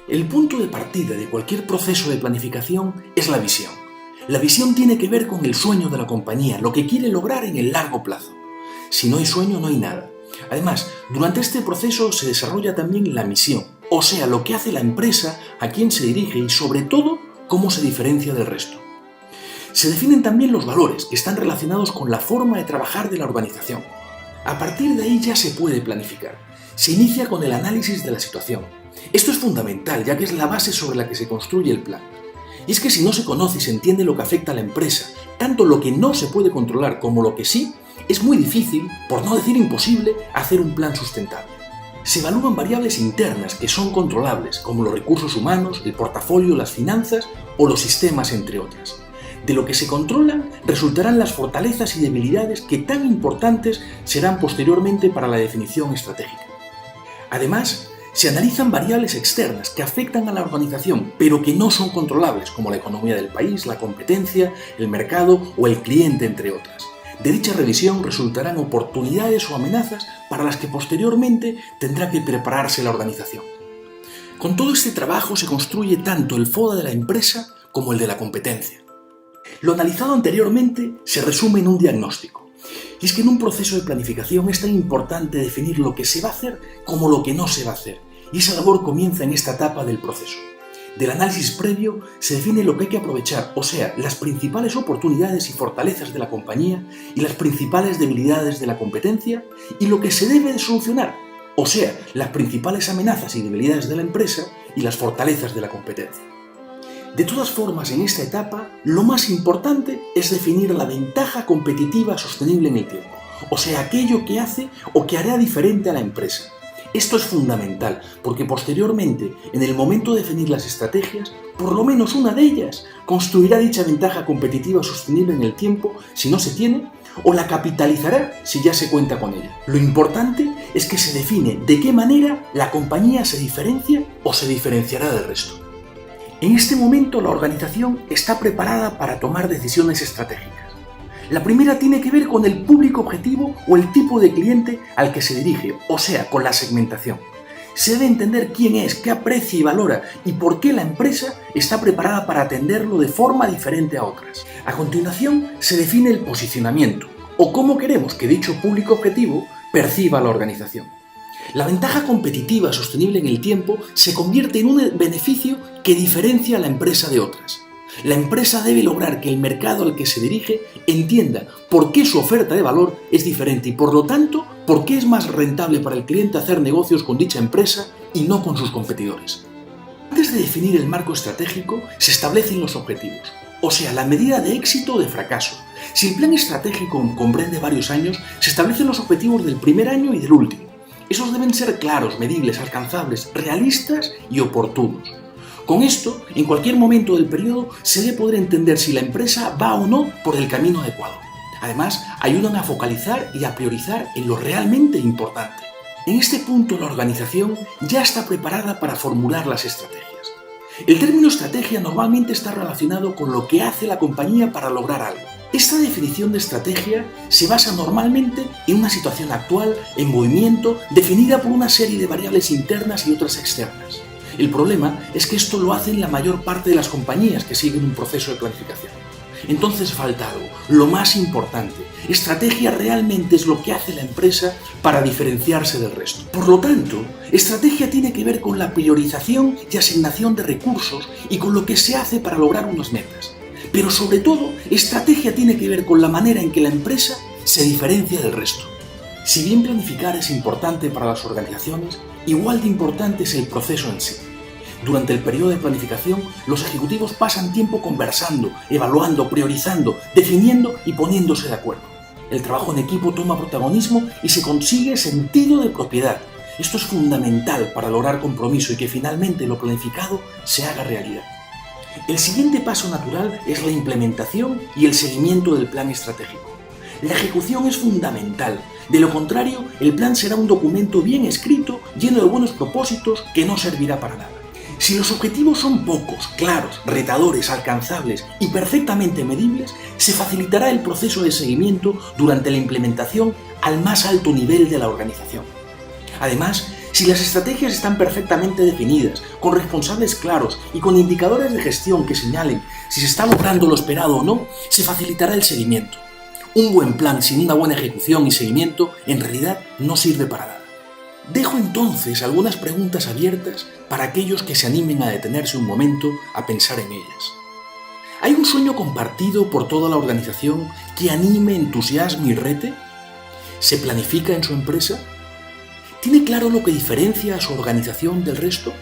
El punto de partida de cualquier proceso de planificación es la visión. La visión tiene que ver con el sueño de la compañía, lo que quiere lograr en el largo plazo. Si no hay sueño, no hay nada. Además, durante este proceso se desarrolla también la misión, o sea, lo que hace la empresa, a quién se dirige y, sobre todo, cómo se diferencia del resto. Se definen también los valores, que están relacionados con la forma de trabajar de la organización. A partir de ahí ya se puede planificar. Se inicia con el análisis de la situación. Esto es fundamental, ya que es la base sobre la que se construye el plan. Y es que si no se conoce y se entiende lo que afecta a la empresa, tanto lo que no se puede controlar como lo que sí, es muy difícil, por no decir imposible, hacer un plan sustentable. Se evalúan variables internas que son controlables, como los recursos humanos, el portafolio, las finanzas o los sistemas, entre otras. De lo que se controlan resultarán las fortalezas y debilidades que tan importantes serán posteriormente para la definición estratégica. Además, se analizan variables externas que afectan a la organización, pero que no son controlables, como la economía del país, la competencia, el mercado o el cliente, entre otras. De dicha revisión resultarán oportunidades o amenazas para las que posteriormente tendrá que prepararse la organización. Con todo este trabajo se construye tanto el FODA de la empresa como el de la competencia. Lo analizado anteriormente se resume en un diagnóstico. Y es que en un proceso de planificación es tan importante definir lo que se va a hacer como lo que no se va a hacer. Y esa labor comienza en esta etapa del proceso. Del análisis previo se define lo que hay que aprovechar, o sea, las principales oportunidades y fortalezas de la compañía y las principales debilidades de la competencia y lo que se debe de solucionar, o sea, las principales amenazas y debilidades de la empresa y las fortalezas de la competencia. De todas formas, en esta etapa, lo más importante es definir la ventaja competitiva sostenible en el tiempo, o sea, aquello que hace o que hará diferente a la empresa. Esto es fundamental, porque posteriormente, en el momento de definir las estrategias, por lo menos una de ellas construirá dicha ventaja competitiva sostenible en el tiempo si no se tiene, o la capitalizará si ya se cuenta con ella. Lo importante es que se define de qué manera la compañía se diferencia o se diferenciará del resto. En este momento la organización está preparada para tomar decisiones estratégicas. La primera tiene que ver con el público objetivo o el tipo de cliente al que se dirige, o sea, con la segmentación. Se debe entender quién es, qué aprecia y valora y por qué la empresa está preparada para atenderlo de forma diferente a otras. A continuación, se define el posicionamiento, o cómo queremos que dicho público objetivo perciba a la organización. La ventaja competitiva sostenible en el tiempo se convierte en un beneficio que diferencia a la empresa de otras. La empresa debe lograr que el mercado al que se dirige entienda por qué su oferta de valor es diferente y, por lo tanto, por qué es más rentable para el cliente hacer negocios con dicha empresa y no con sus competidores. Antes de definir el marco estratégico, se establecen los objetivos, o sea, la medida de éxito o de fracaso. Si el plan estratégico comprende varios años, se establecen los objetivos del primer año y del último. Esos deben ser claros, medibles, alcanzables, realistas y oportunos. Con esto, en cualquier momento del periodo, se debe poder entender si la empresa va o no por el camino adecuado. Además, ayudan a focalizar y a priorizar en lo realmente importante. En este punto, la organización ya está preparada para formular las estrategias. El término estrategia normalmente está relacionado con lo que hace la compañía para lograr algo. Esta definición de estrategia se basa normalmente en una situación actual, en movimiento, definida por una serie de variables internas y otras externas. El problema es que esto lo hacen la mayor parte de las compañías que siguen un proceso de planificación. Entonces falta algo, lo más importante. Estrategia realmente es lo que hace la empresa para diferenciarse del resto. Por lo tanto, estrategia tiene que ver con la priorización y asignación de recursos y con lo que se hace para lograr unas metas. Pero sobre todo, estrategia tiene que ver con la manera en que la empresa se diferencia del resto. Si bien planificar es importante para las organizaciones, igual de importante es el proceso en sí. Durante el periodo de planificación, los ejecutivos pasan tiempo conversando, evaluando, priorizando, definiendo y poniéndose de acuerdo. El trabajo en equipo toma protagonismo y se consigue sentido de propiedad. Esto es fundamental para lograr compromiso y que finalmente lo planificado se haga realidad. El siguiente paso natural es la implementación y el seguimiento del plan estratégico. La ejecución es fundamental. De lo contrario, el plan será un documento bien escrito, lleno de buenos propósitos, que no servirá para nada. Si los objetivos son pocos, claros, retadores, alcanzables y perfectamente medibles, se facilitará el proceso de seguimiento durante la implementación al más alto nivel de la organización. Además, Si las estrategias están perfectamente definidas, con responsables claros y con indicadores de gestión que señalen si se está logrando lo esperado o no, se facilitará el seguimiento. Un buen plan sin una buena ejecución y seguimiento en realidad no sirve para nada. Dejo entonces algunas preguntas abiertas para aquellos que se animen a detenerse un momento a pensar en ellas. ¿Hay un sueño compartido por toda la organización que anime, entusiasme y rete? ¿Se planifica en su empresa? ¿Tiene claro lo que diferencia a su organización del resto?